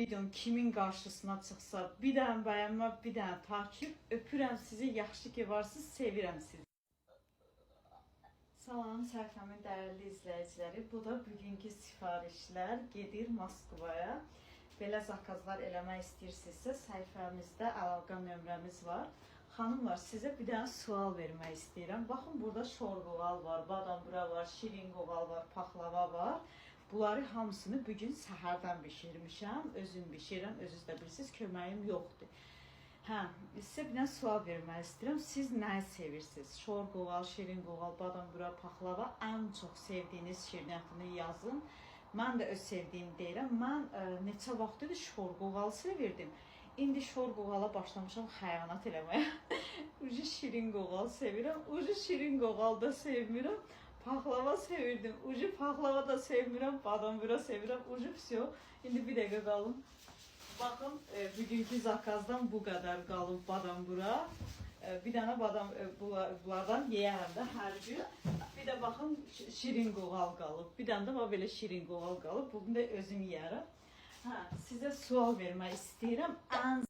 videom kimin qarşısına çıxsa, bir dənə bəyənmə, bir dənə takip. Öpürəm sizi, yaxşı ki varsınız, sevirəm sizi. Salam, səhifəmin dəyərli izləyiciləri. Bu da bugünkü sifarişlər gedir Moskvaya. Belə zakazlar eləmək istəyirsinizsə, səhifəmizdə əlaqə nömrəmiz var. Xanımlar, sizə bir dənə sual vermək istəyirəm. Baxın, burada şorqoğal var, badambura var, şirin qoğal var, paxlava var. Bunları hamısını bugün səhərdən bişirmişəm. Özüm bişirirəm, özünüz də bilirsiniz, köməyim yoxdur. Sizə bir dənə sual vermək istəyirəm. Siz nəyi sevirsiniz? Şorqoğal, şirin qoğal, badambura, paxlava. Ən çox sevdiyiniz şirniyyatını yazın. Mən də öz sevdiyimi deyirəm. Mən neçə vaxtdır şorqoğal sevirdim. İndi şorqoğala başlamışam xəyanət eləməyə. Ucu şirin qoğal sevirəm. Ucu şirin qoğal da sevmirəm. Paxlava sevirdim. Ucu paxlava da sevmirəm. Badambura sevirəm. Ucu pisiyo. İndi bir dəqiqə qalın. Baxın, bugünkü zakazdan bu qədər qalıb badambura. Bir dənə bunlardan yeyərəm də hər gün. Bir də baxın, şirin qoğal qalıb. Bir dənə də belə şirin qoğal qalıb. Bugün də özüm yeyərəm. Sizə sual vermək istəyirəm.